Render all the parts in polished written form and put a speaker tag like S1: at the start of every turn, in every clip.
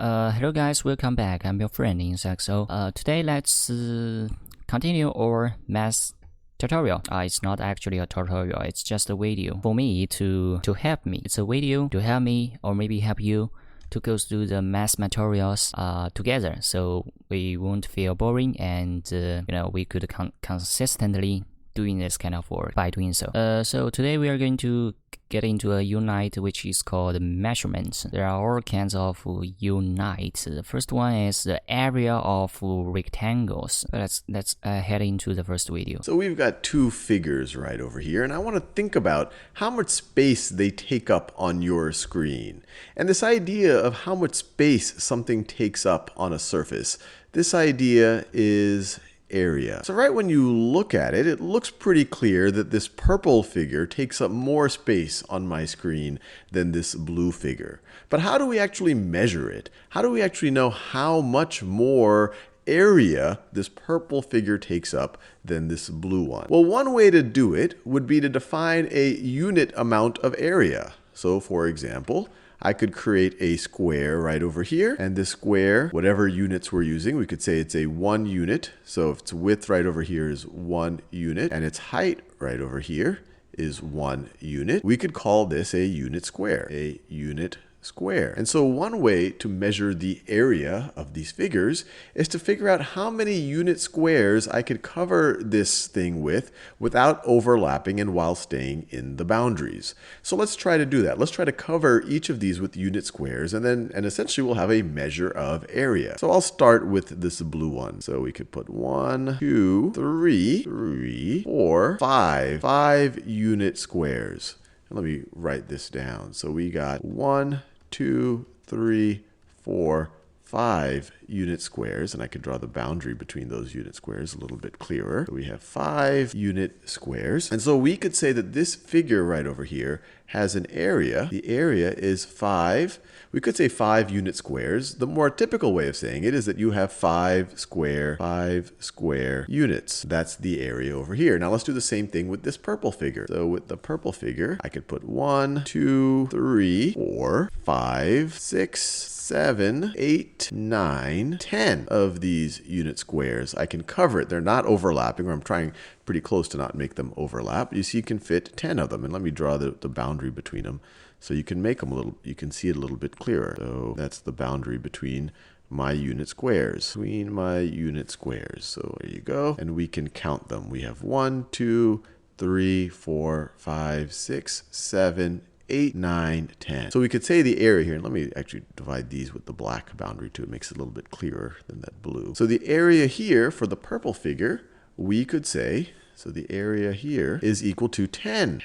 S1: Hello guys, welcome back. I'm your friend Insect. So today let's continue our math tutorial. It's not actually a tutorial, it's just a video for me to help me. It's a video to help me or maybe help you to go through the math materials together, so we won't feel boring and we could consistently doing this kind of work by doing so. So today we are going to get into a unit which is called measurements. There are all kinds of units. The first one is the area of rectangles. Let's head into the first video.
S2: So we've got two figures right over here, and I want to think about how much space they take up on your screen. And this idea of how much space something takes up on a surface, this idea is area. So right when you look at it, it looks pretty clear that this purple figure takes up more space on my screen than this blue figure. But how do we actually measure it? How do we actually know how much more area this purple figure takes up than this blue one? Well, one way to do it would be to define a unit amount of area. So for example, I could create a square right over here, and this square, whatever units we're using, we could say it's a 1 unit. So if its width right over here is 1 unit, and its height right over here is 1 unit, we could call this a unit square, a unit square. And so one way to measure the area of these figures is to figure out how many unit squares I could cover this thing with without overlapping and while staying in the boundaries. So let's try to do that. Let's try to cover each of these with unit squares, and essentially we'll have a measure of area. So I'll start with this blue one. So we could put 1, 2, 3, 4, 5 unit squares. And let me write this down. So we got 1, 2, 3, 4, 5 unit squares, and I could draw the boundary between those unit squares a little bit clearer. So we have 5 unit squares. And so we could say that this figure right over here has an area. The area is 5. We could say 5 unit squares. The more typical way of saying it is that you have 5 square units. That's the area over here. Now let's do the same thing with this purple figure. So with the purple figure, I could put 1, 2, 3, 4, 5, 6, 7, 8, 9, 10 of these unit squares. I can cover it. They're not overlapping, or I'm trying pretty close to not make them overlap. You see, you can fit 10 of them. And let me draw the boundary between them so you can make them you can see it a little bit clearer. So that's the boundary between my unit squares. So there you go. And we can count them. We have 1, 2, 3, 4, 5, 6, 7, 8, 9, 10. So we could say the area here, and let me actually divide these with the black boundary too. It makes it a little bit clearer than that blue. So the area here for the purple figure, we could say, so the area here is equal to 10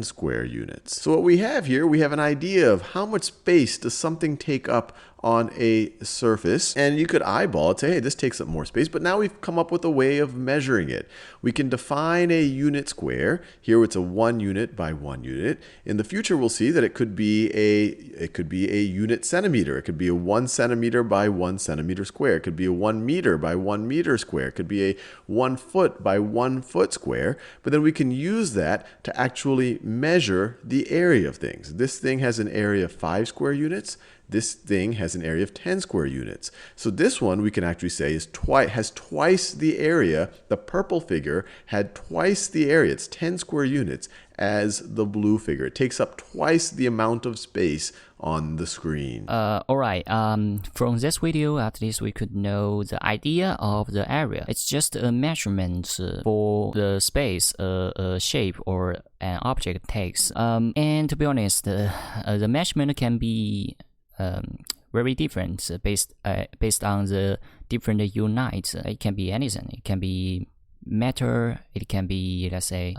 S2: square units. So what we have here, we have an idea of how much space does something take up on a surface, and you could eyeball it, say, hey, this takes up more space, but now we've come up with a way of measuring it. We can define a unit square. Here it's a 1 unit by 1 unit. In the future, we'll see that it could be a unit centimeter. It could be a 1 centimeter by 1 centimeter square. It could be a 1 meter by 1 meter square. It could be a 1 foot by 1 foot square. But then we can use that to actually measure the area of things. This thing has an area of 5 square units. This thing has an area of 10 square units. So this one we can actually say has twice the area. The purple figure had twice the area. It's 10 square units as the blue figure. It takes up twice the amount of space on the screen.
S1: Alright, from this video, at least we could know the idea of the area. It's just a measurement for the space a shape or an object takes. And to be honest, the measurement can be very different based on the different units. It can be anything. It can be meter. It can be, let's say,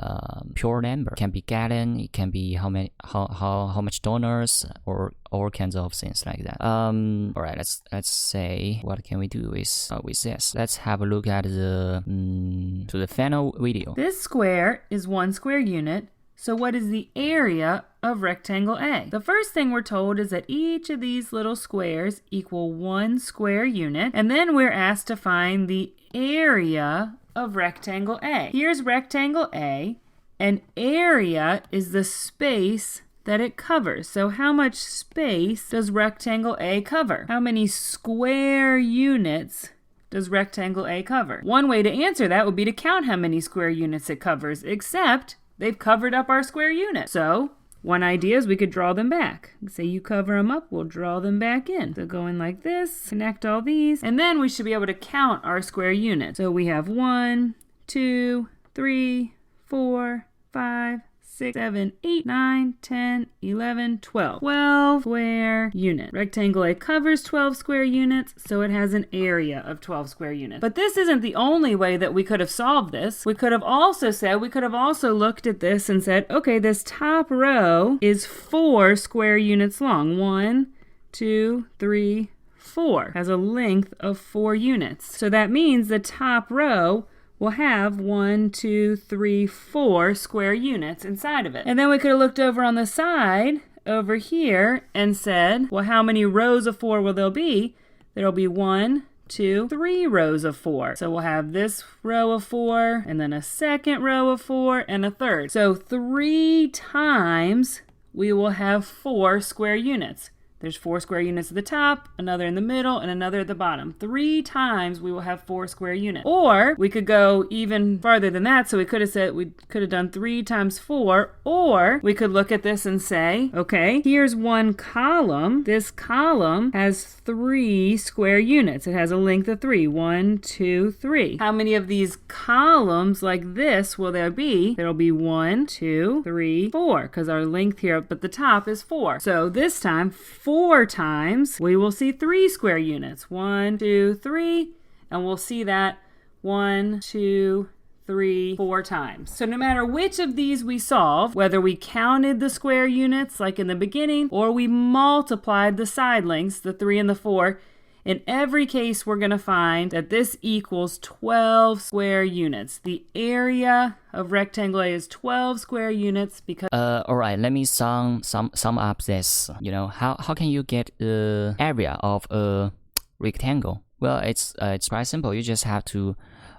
S1: pure number. It can be gallon. It can be how much donors, or all kinds of things like that. All right. Let's say, what can we do with this? Let's have a look at the final video.
S3: This square is 1 square unit. So what is the area of rectangle A? The first thing we're told is that each of these little squares equal 1 square unit, and then we're asked to find the area of rectangle A. Here's rectangle A, and area is the space that it covers. So how much space does rectangle A cover? How many square units does rectangle A cover? One way to answer that would be to count how many square units it covers, except they've covered up our square unit. So one idea is we could draw them back. Say you cover them up, we'll draw them back in. So go in like this, connect all these, and then we should be able to count our square units. So we have 1, 2, 3, 4, 5, 6, 7, 8, 9, 10, 11, 12. 12 square units. Rectangle A covers 12 square units, so it has an area of 12 square units. But this isn't the only way that we could have solved this. We could have also looked at this and said, okay, this top row is 4 square units long. 1, 2, 3, 4. Has a length of 4 units. So that means the top row will have 1, 2, 3, 4 square units inside of it. And then we could have looked over on the side over here and said, well, how many rows of 4 will there be? There'll be 1, 2, 3 rows of 4. So we'll have this row of 4, and then a second row of 4, and a third. So 3 times we will have 4 square units. There's 4 square units at the top, another in the middle, and another at the bottom. 3 times we will have 4 square units. Or we could go even farther than that. So we could have done 3 times 4. Or we could look at this and say, okay, here's one column. This column has 3 square units. It has a length of 3. 1, 2, 3. How many of these columns like this will there be? There'll be 1, 2, 3, 4, because our length here up at the top is 4. So this time, 4 times, we will see 3 square units. 1, 2, 3, and we'll see that 1, 2, 3, 4 times. So no matter which of these we solve, whether we counted the square units like in the beginning, or we multiplied the side lengths, the 3 and the 4, in every case, we're going to find that this equals 12 square units. The area of rectangle A is 12 square units because...
S1: All right, let me sum up this. How can you get the area of a rectangle? Well, it's quite simple. You just have to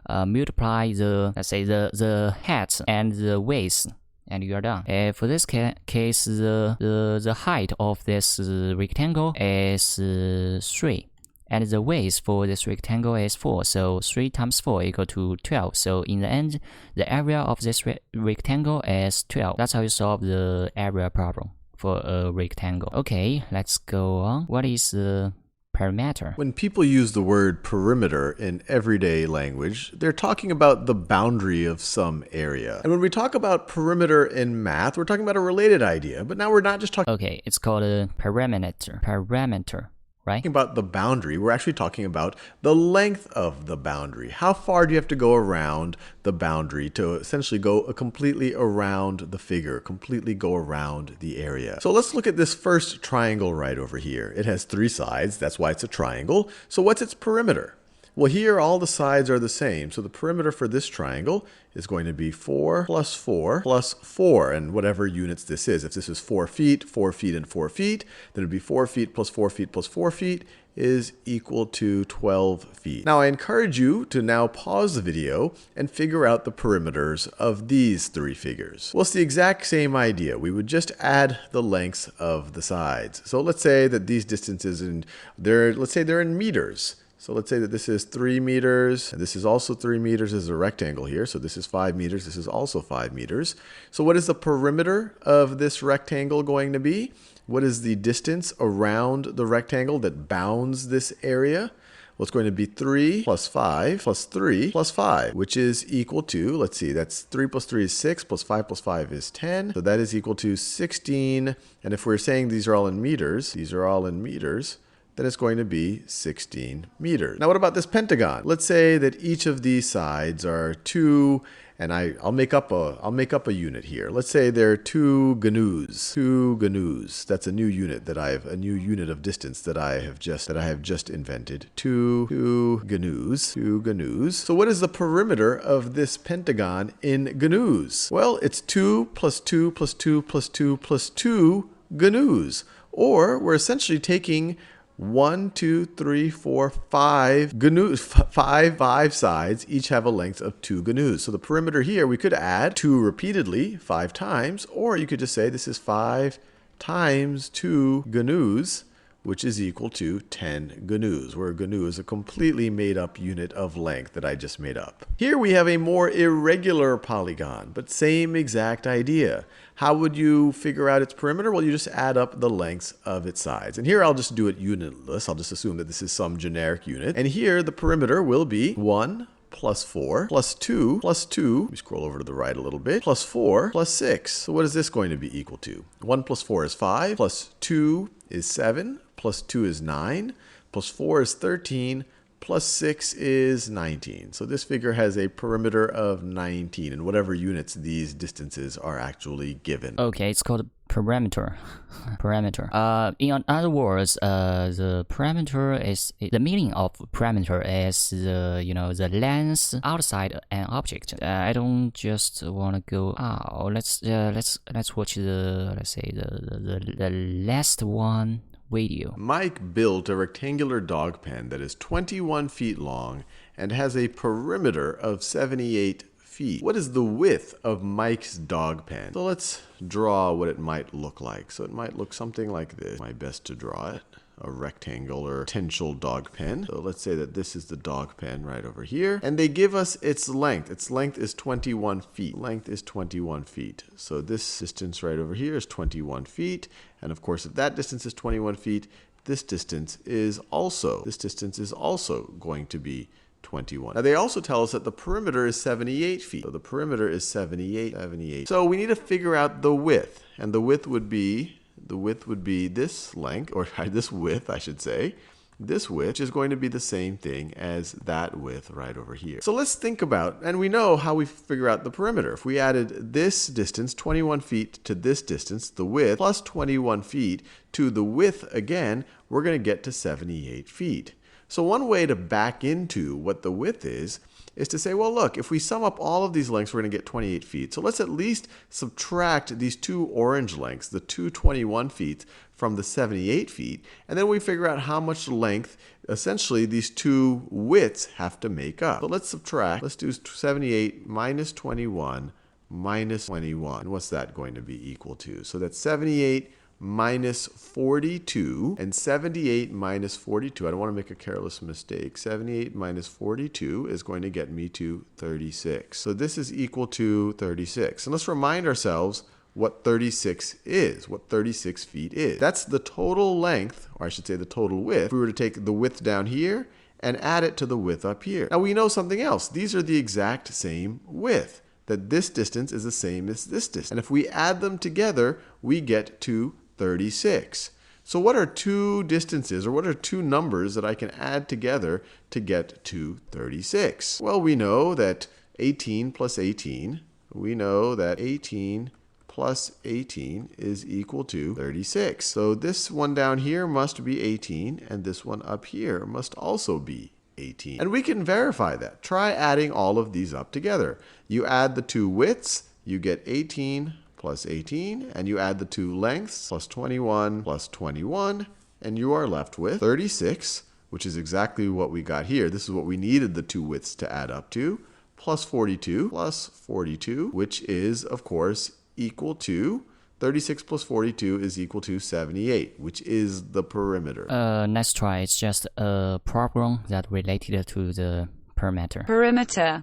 S1: multiply the height and the width, and you're done. For this case, the height of this rectangle is 3. And the width for this rectangle is 4, so 3 times 4 equal to 12. So in the end, the area of this rectangle is 12. That's how you solve the area problem for a rectangle. Okay, let's go on. What is the perimeter?
S2: When people use the word perimeter in everyday language, they're talking about the boundary of some area. And when we talk about perimeter in math, we're talking about a related idea, but now we're not just talking...
S1: Okay, it's called a perimeter. Right?
S2: About the boundary, we're actually talking about the length of the boundary. How far do you have to go around the boundary to essentially go completely around the figure, completely go around the area? So let's look at this first triangle right over here. It has 3 sides, that's why it's a triangle. So what's its perimeter? Well, here all the sides are the same. So the perimeter for this triangle is going to be 4 plus 4 plus 4, and whatever units this is. If this is 4 feet, 4 feet, and 4 feet, then it would be 4 feet plus 4 feet plus 4 feet is equal to 12 feet. Now, I encourage you to now pause the video and figure out the perimeters of these 3 figures. Well, it's the exact same idea. We would just add the lengths of the sides. So let's say that these distances, let's say they're in meters. So let's say that this is 3 meters, and this is also 3 meters. This is a rectangle here, so this is 5 meters. This is also 5 meters. So what is the perimeter of this rectangle going to be? What is the distance around the rectangle that bounds this area? Well, it's going to be 3 plus 5 plus 3 plus 5, which is equal to, let's see, that's 3 plus 3 is 6, plus 5 plus 5 is 10. So that is equal to 16. And if we're saying these are all in meters, then it's going to be 16 meters. Now, what about this pentagon? Let's say that each of these sides are 2, and I'll make up a unit here. Let's say they're 2 GNUs. 2 GNUs. That's a new unit a new unit of distance that I have just invented. 2 GNUs. 2 GNUs. So what is the perimeter of this pentagon in GNUs? Well, it's 2 plus 2 plus 2 plus 2 plus 2 GNUs. Or we're essentially taking 1, 2, 3, 4, 5 GNUs, five sides, each have a length of 2 GNUs. So the perimeter here, we could add 2 repeatedly, 5 times, or you could just say this is 5 times 2 GNUs, which is equal to 10 GNUs, where a GNU is a completely made up unit of length that I just made up. Here we have a more irregular polygon, but same exact idea. How would you figure out its perimeter? Well, you just add up the lengths of its sides. And here I'll just do it unitless. I'll just assume that this is some generic unit. And here the perimeter will be 1 plus 4 plus 2 plus 2, let me scroll over to the right a little bit, plus 4 plus 6. So what is this going to be equal to? 1 plus 4 is 5, plus 2 is 7, plus 2 is 9, plus 4 is 13, plus 6 is 19. So this figure has a perimeter of 19 in whatever units these distances are actually given.
S1: Okay, it's called parameter. In other words, the parameter is the meaning of parameter is the length outside an object. I don't just want to go out. Let's watch the last one video.
S2: Mike built a rectangular dog pen that is 21 feet long and has a perimeter of 78 feet. What is the width of Mike's dog pen? So let's draw what it might look like. So it might look something like this. My best to draw it. A rectangular potential dog pen. So let's say that this is the dog pen right over here. And they give us its length. Its length is 21 feet. Length is 21 feet. So this distance right over here is 21 feet. And of course, if that distance is 21 feet, this distance is also going to be 21. Now they also tell us that the perimeter is 78 feet. So the perimeter is 78. So we need to figure out the width. And the width would be this length, or this width, I should say. This width is going to be the same thing as that width right over here. So let's think about, and we know how we figure out the perimeter. If we added this distance, 21 feet, to this distance, the width, plus 21 feet to the width again, we're going to get to 78 feet. So one way to back into what the width is to say, well, look, if we sum up all of these lengths, we're going to get 28 feet. So let's at least subtract these two orange lengths, the 221 feet from the 78 feet, and then we figure out how much length, essentially, these two widths have to make up. So let's subtract. Let's do 78 minus 21 minus 21. What's that going to be equal to? So that's 78 minus 42, and 78 minus 42, I don't want to make a careless mistake, 78 minus 42 is going to get me to 36. So this is equal to 36. And let's remind ourselves what 36 is, what 36 feet is. That's the total length, or I should say the total width, if we were to take the width down here and add it to the width up here. Now we know something else. These are the exact same width, that this distance is the same as this distance. And if we add them together, we get to 36. So what are two distances, or what are two numbers that I can add together to get to 36? Well, we know that 18 plus 18, we know that 18 plus 18 is equal to 36. So this one down here must be 18, and this one up here must also be 18. And we can verify that. Try adding all of these up together. You add the two widths, you get 18 plus 18, and you add the two lengths, plus 21 plus 21, and you are left with 36, which is exactly what we got here. This is what we needed the two widths to add up to, plus 42, which is, of course, equal to 36 plus 42 is equal to 78, which is the perimeter.
S1: Let's try. It's just a problem that related to the perimeter.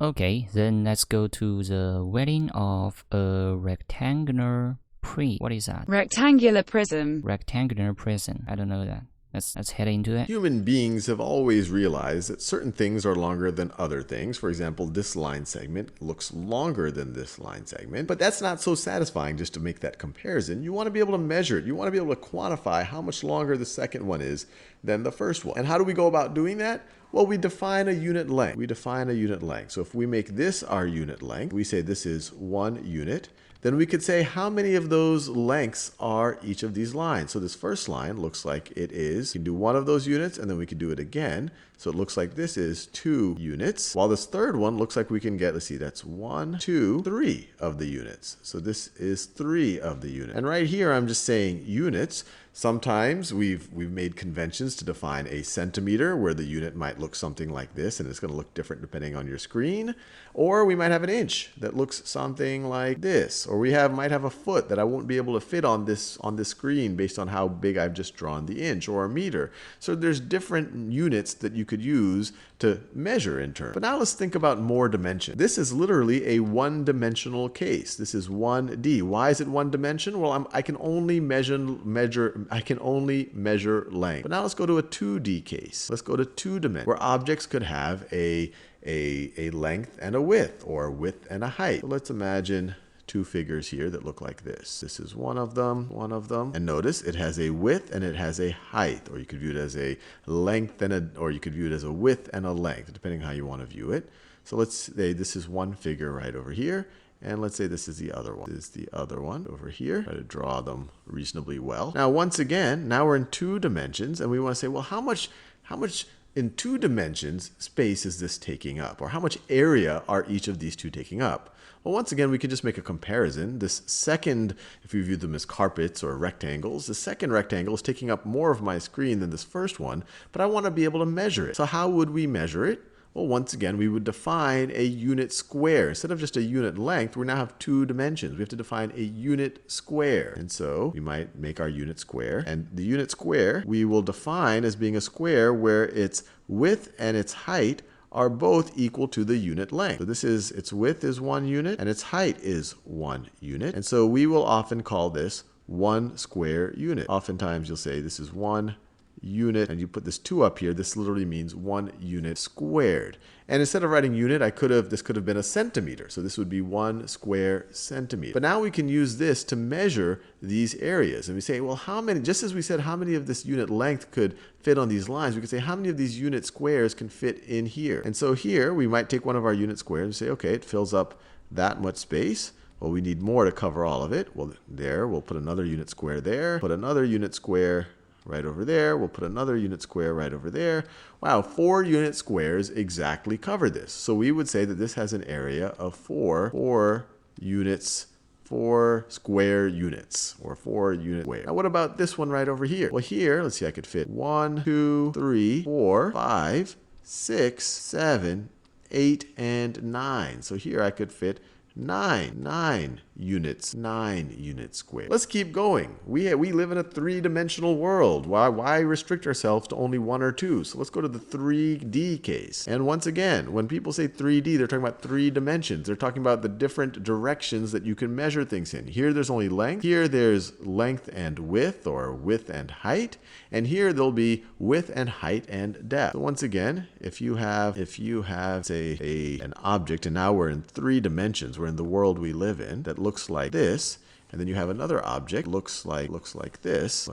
S1: Okay, then let's go to the weighting of a rectangular prism. What is that?
S4: Rectangular prism.
S1: Rectangular prism. I don't know that. Let's head into it.
S2: Human beings have always realized that certain things are longer than other things. For example, this line segment looks longer than this line segment, but that's not so satisfying just to make that comparison. You want to be able to measure it. You want to be able to quantify how much longer the second one is than the first one. And how do we go about doing that? Well, we define a unit length. So if we make this our unit length, we say this is 1 unit, then we could say how many of those lengths are each of these lines. So this first line looks like it is, we can do one of those units, and then we can do it again. So it looks like this is 2 units, while this third one looks like we can get, let's see, that's 1, 2, 3 of the units. So this is 3 of the units. And right here, I'm just saying units. Sometimes we've made conventions to define a centimeter, where the unit might look something like this, and it's going to look different depending on your screen. Or we might have an inch that looks something like this. Or we might have a foot that I won't be able to fit on this screen based on how big I've just drawn the inch, or a meter. So there's different units that you could use to measure in terms. But now let's think about more dimension. This is literally a one-dimensional case. This is 1D. Why is it one dimension? Well, I can only measure length. But now let's go to a 2D case. Let's go to 2 dimensions, where objects could have a length and a width, or a width and a height. So let's imagine 2 figures here that look like this. This is one of them. And notice it has a width and it has a height, or you could view it as a length or you could view it as a width and a length, depending on how you want to view it. So let's say this is one figure right over here. And let's say this is the other one. This is the other one over here. Try to draw them reasonably well. Now, once again, now we're in 2 dimensions, and we want to say, well, how much in 2 dimensions space is this taking up? Or how much area are each of these 2 taking up? Well, once again, we could just make a comparison. This second, if we view them as carpets or rectangles, the second rectangle is taking up more of my screen than this first one, but I want to be able to measure it. So how would we measure it? Well, once again, we would define a unit square. Instead of just a unit length, we now have 2 dimensions. We have to define a unit square. And so we might make our unit square. And the unit square we will define as being a square where its width and its height are both equal to the unit length. So its width is 1 unit and its height is 1 unit. And so we will often call this 1 square unit. Oftentimes you'll say this is 1 unit, and you put this 2 up here. This literally means 1 unit squared. And instead of writing unit, this could have been a centimeter. So this would be 1 square centimeter. But now we can use this to measure these areas. And we say, well, how many, just as we said, how many of this unit length could fit on these lines, we could say, how many of these unit squares can fit in here? And so here, we might take one of our unit squares and say, okay, it fills up that much space. Well, we need more to cover all of it. Well, there, we'll put another unit square there, put another unit square right over there. We'll put another unit square right over there. Wow, 4 unit squares exactly cover this. So we would say that this has an area of 4 square units, or 4 unit square. Now what about this one right over here? Well, here, let's see, I could fit 1, 2, 3, 4, 5, 6, 7, 8, and 9. So here I could fit 9 unit squared. Let's keep going. We live in a 3-dimensional world. Why restrict ourselves to only 1 or 2? So let's go to the 3D case. And once again, when people say 3D, they're talking about 3 dimensions. They're talking about the different directions that you can measure things in. Here there's only length. Here there's length and width, or width and height. And here there'll be width and height and depth. So once again, if you have say an object, and now we're in 3 dimensions, we're in the world we live in, that looks like this, and then you have another object looks like this.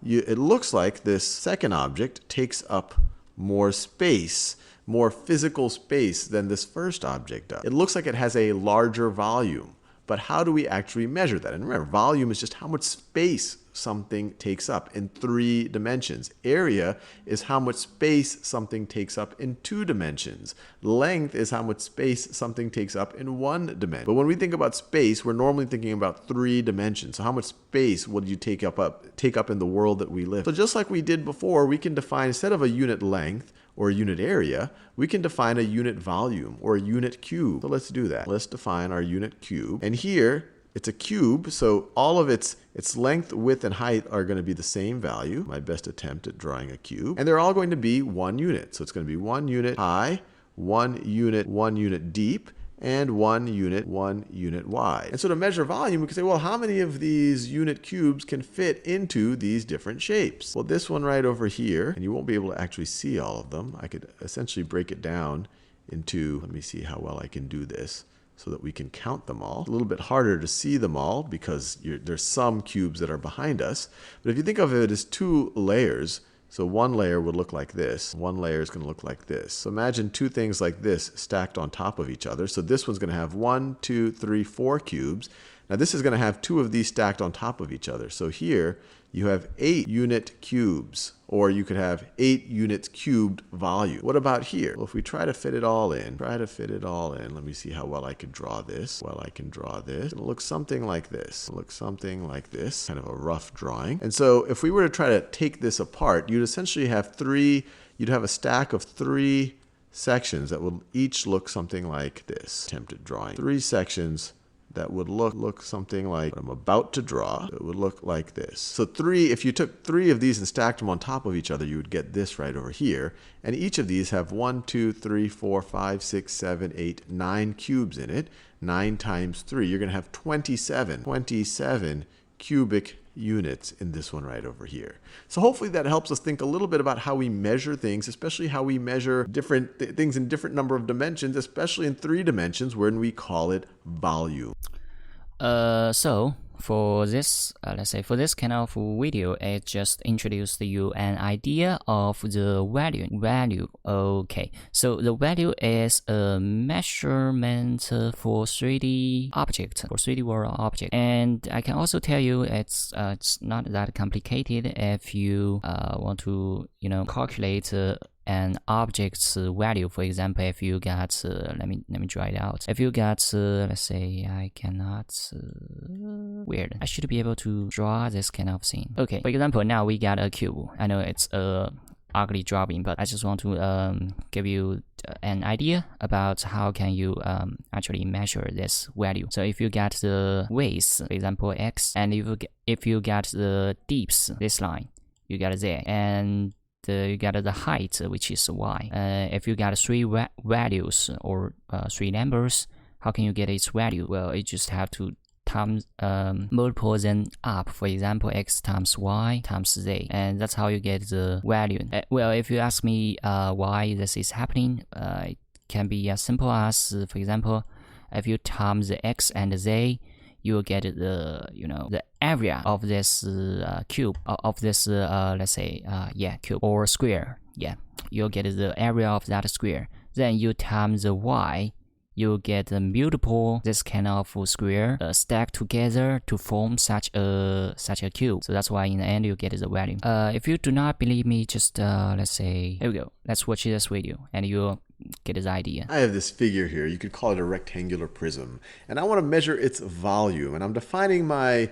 S2: It looks like this second object takes up more space, more physical space than this first object does. It looks like it has a larger volume. But how do we actually measure that? And remember, volume is just how much space something takes up in 3 dimensions. Area is how much space something takes up in 2 dimensions. Length is how much space something takes up in 1 dimension. But when we think about space, we're normally thinking about 3 dimensions. So how much space would you take up in the world that we live in? So just like we did before, we can define, instead of a unit length or a unit area, we can define a unit volume or a unit cube. So let's do that. Let's define our unit cube. And here, it's a cube, so all of its length, width, and height are going to be the same value. My best attempt at drawing a cube. And they're all going to be 1 unit. So it's going to be 1 unit high, 1 unit deep, and 1 unit wide. And so to measure volume, we can say, well, how many of these unit cubes can fit into these different shapes? Well, this one right over here, and you won't be able to actually see all of them. I could essentially break it down into, let me see how well I can do this, so that we can count them all. It's a little bit harder to see them all because there's some cubes that are behind us. But if you think of it as 2 layers, so one layer would look like this. One layer is going to look like this. So imagine 2 things like this stacked on top of each other. So this one's going to have 1, 2, 3, 4 cubes. Now this is going to have 2 of these stacked on top of each other. So here you have 8 unit cubes, or you could have 8 units cubed volume. What about here? Well, if we try to fit it all in, let me see how well I can draw this. It'll look something like this. Kind of a rough drawing. And so if we were to try to take this apart, you'd essentially have you'd have a stack of 3 sections that would each look something like this. Attempted drawing. 3 sections that would look something like what I'm about to draw. It would look like this. So if you took 3 of these and stacked them on top of each other, you would get this right over here. And each of these have 1, 2, 3, 4, 5, 6, 7, 8, 9 cubes in it. 9 times 3, you're going to have 27 cubic units in this one right over here. So hopefully that helps us think a little bit about how we measure things, especially how we measure different things in different number of dimensions, especially in 3 dimensions when we call it volume.
S1: So for this, let's say for this kind of video, it just introduced you an idea of the value. Okay, so the value is a measurement for 3D object, for 3D world object. And I can also tell you it's not that complicated if you want to calculate an object's value. For example, if you got let me draw it out. If you got let's say I cannot weird. I should be able to draw this kind of scene. Okay, for example, now we got a cube. I know it's a ugly drawing, but I just want to give you an idea about how can you actually measure this value. So if you got the width, for example x, and if you got the depth, this line, you got it there, and you got the height, which is y. If you got 3 values or 3 numbers, how can you get its value? Well, you just have to multiple them up. For example, x times y times z, and that's how you get the value. Well, if you ask me why this is happening, it can be as simple as, for example, if you times the x and z, you will get the area of this cube, of this let's say cube or square. Yeah, you'll get the area of that square. Then you times the y, you get the multiple this kind of square stacked together to form such a cube. So that's why in the end you get the value. If you do not believe me, just let's say, here we go. Let's watch this video and you'll get his idea.
S2: I have this figure here. You could call it a rectangular prism, and I want to measure its volume. And I'm defining my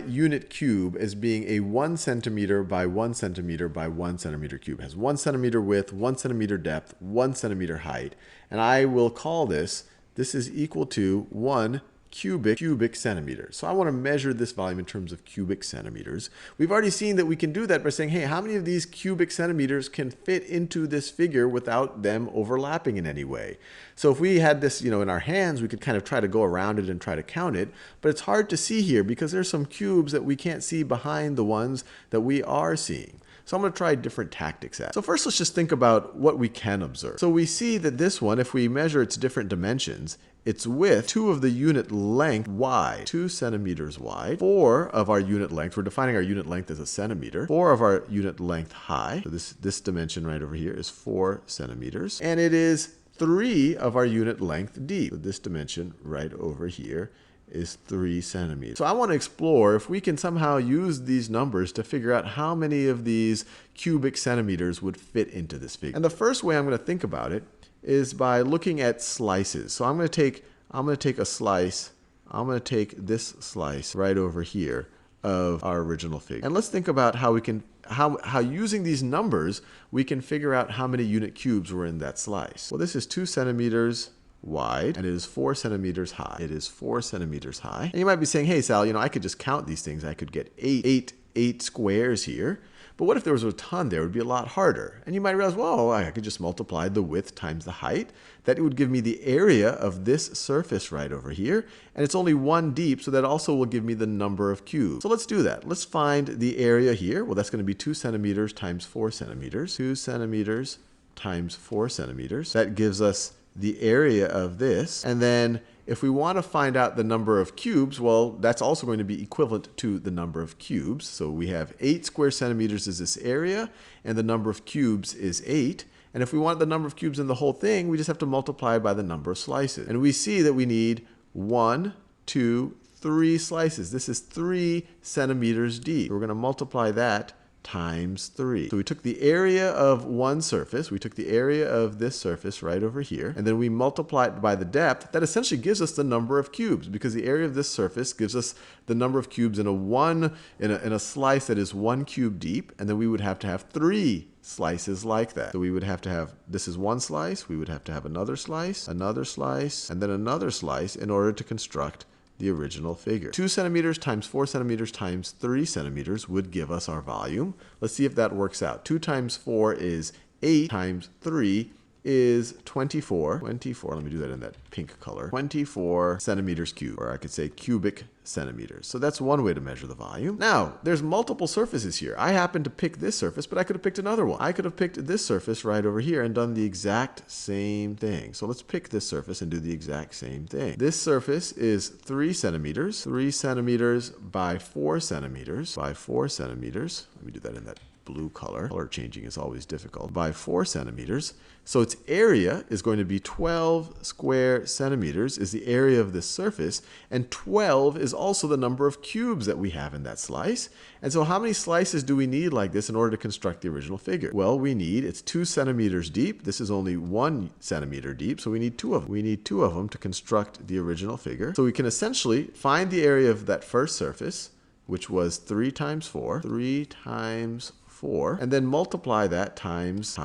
S2: unit cube as being a 1 centimeter by 1 centimeter by 1 centimeter cube. It has 1 centimeter width, 1 centimeter depth, 1 centimeter height, and I will call this is equal to 1 cubic centimeter. So I want to measure this volume in terms of cubic centimeters. We've already seen that we can do that by saying, hey, how many of these cubic centimeters can fit into this figure without them overlapping in any way? So if we had this, in our hands, we could kind of try to go around it and try to count it, but it's hard to see here because there's some cubes that we can't see behind the ones that we are seeing. So I'm going to try different tactics at it. So first, let's just think about what we can observe. So we see that this one, if we measure its different dimensions, its width, 2 of the unit length wide, 2 centimeters wide, 4 of our unit length, we're defining our unit length as a centimeter, 4 of our unit length high, so this dimension right over here is 4 centimeters, and it is 3 of our unit length deep. So this dimension right over here is 3 centimeters. So I want to explore if we can somehow use these numbers to figure out how many of these cubic centimeters would fit into this figure. And the first way I'm going to think about it is by looking at slices. So I'm going to take a slice. I'm going to take this slice right over here of our original figure. And let's think about how we can how using these numbers we can figure out how many unit cubes were in that slice. Well, this is 2 centimeters wide, and it is 4 centimeters high. It is 4 centimeters high. And you might be saying, hey, Sal, I could just count these things. I could get eight squares here. But what if there was a ton there? It would be a lot harder. And you might realize, well, I could just multiply the width times the height. That would give me the area of this surface right over here. And it's only 1 deep, so that also will give me the number of cubes. So let's do that. Let's find the area here. Well, that's going to be 2 centimeters times 4 centimeters. 2 centimeters times 4 centimeters. That gives us the area of this. And then if we want to find out the number of cubes, well, that's also going to be equivalent to the number of cubes. So we have 8 square centimeters is this area, and the number of cubes is 8. And if we want the number of cubes in the whole thing, we just have to multiply by the number of slices. And we see that we need 1, 2, 3 slices. This is 3 centimeters deep. We're going to multiply that times 3. So we took the area of one surface, we took the area of this surface right over here, and then we multiplied by the depth. That essentially gives us the number of cubes, because the area of this surface gives us the number of cubes in a slice that is 1 cube deep, and then we would have to have 3 slices like that. So we would have to have, this is one slice, we would have to have another slice, and then another slice in order to construct the original figure. 2 centimeters times 4 centimeters times 3 centimeters would give us our volume. Let's see if that works out. 2 times 4 is 8 times 3 is 24. 24, let me do that in that pink color. 24 centimeters cubed, or I could say cubic centimeters. So that's one way to measure the volume. Now, there's multiple surfaces here. I happen to pick this surface, but I could have picked another one. I could have picked this surface right over here and done the exact same thing. So let's pick this surface and do the exact same thing. This surface is 3 centimeters. 3 centimeters by 4 centimeters by 4 centimeters. Let me do that in that blue color. Color changing is always difficult. By 4 centimeters. So its area is going to be 12 square centimeters is the area of this surface, and 12 is also the number of cubes that we have in that slice. And so how many slices do we need like this in order to construct the original figure? Well, it's 2 centimeters deep. This is only 1 centimeter deep, so we need 2 of them. We need 2 of them to construct the original figure. So we can essentially find the area of that first surface, which was 3 times 4, 3 times 4, and then multiply that times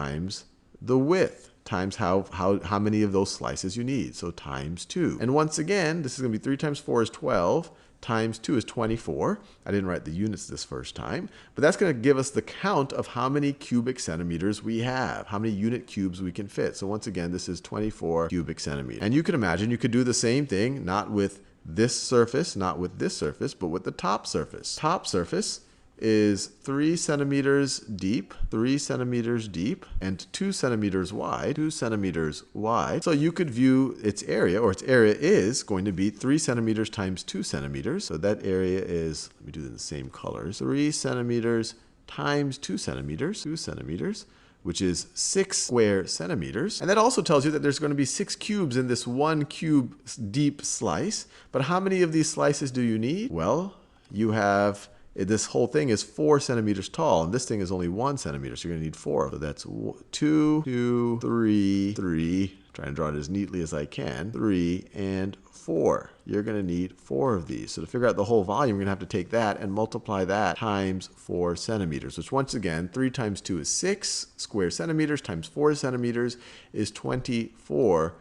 S2: the width, times how many of those slices you need, so times 2. And once again, this is going to be 3 times 4 is 12, times 2 is 24. I didn't write the units this first time, but that's going to give us the count of how many cubic centimeters we have, how many unit cubes we can fit. So once again, this is 24 cubic centimeters. And you can imagine you could do the same thing, not with this surface, not with this surface, but with the top surface. Top surface is 3 centimeters deep, 3 centimeters deep, and 2 centimeters wide, 2 centimeters wide. So you could view its area, or its area is going to be 3 centimeters times 2 centimeters. So that area is, let me do it in the same colors, 3 centimeters times 2 centimeters, which is 6 square centimeters. And that also tells you that there's going to be 6 cubes in this 1 cube deep slice. But how many of these slices do you need? Well, you have, this whole thing is 4 centimeters tall, and this thing is only 1 centimeter, so you're going to need 4. So that's 2, 3, try and draw it as neatly as I can, 3, and 4. You're going to need 4 of these. So to figure out the whole volume, you're going to have to take that and multiply that times 4 centimeters, which once again, 3 times 2 is 6 square centimeters times 4 centimeters is 24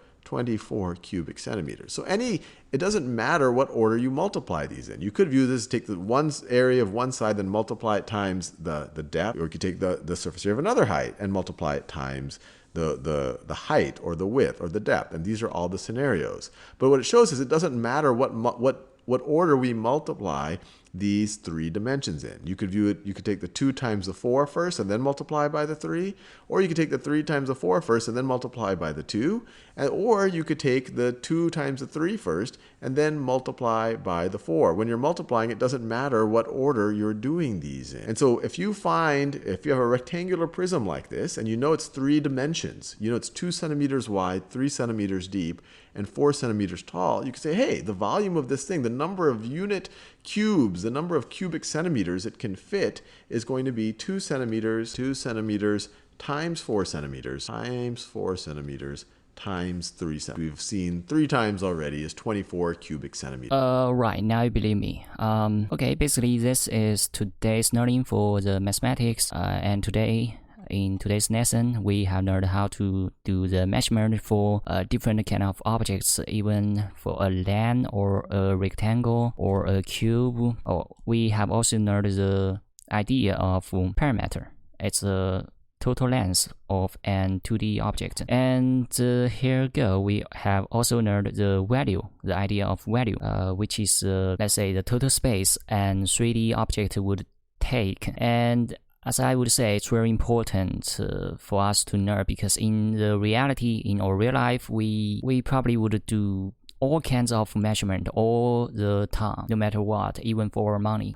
S2: cubic centimeters. So it doesn't matter what order you multiply these in. You could view this, take the one area of one side, then multiply it times the depth, or you could take the surface area of another height and multiply it times the height or the width or the depth. And these are all the scenarios. But what it shows is it doesn't matter what order we multiply these 3 dimensions in. You could view it, you could take the 2 times the 4 first and then multiply by the 3, or you could take the 3 times the 4 first and then multiply by the 2, or you could take the 2 times the 3 first and then multiply by the 4. When you're multiplying, it doesn't matter what order you're doing these in. And so if you have a rectangular prism like this, and you know it's 3 dimensions, you know it's 2 centimeters wide, 3 centimeters deep, and 4 centimeters tall, you can say, hey, the volume of this thing, the number of unit cubes, the number of cubic centimeters it can fit is going to be 2 centimeters times 4 centimeters times 4 centimeters times 3 centimeters. We've seen 3 times already is 24 cubic centimeters.
S1: Right, now you believe me. Okay, basically this is today's learning for the mathematics, and in today's lesson, we have learned how to do the measurement for different kind of objects, even for a land or a rectangle or a cube. We have also learned the idea of parameter. It's a total length of an 2D object. And here we have also learned the value, the idea of value, which is, let's say, the total space an 3D object would take. And as I would say, it's very important for us to learn, because in the reality, in our real life, we probably would do all kinds of measurement all the time, no matter what, even for money.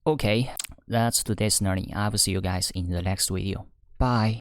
S1: Okay, that's today's learning. I will see you guys in the next video. Bye.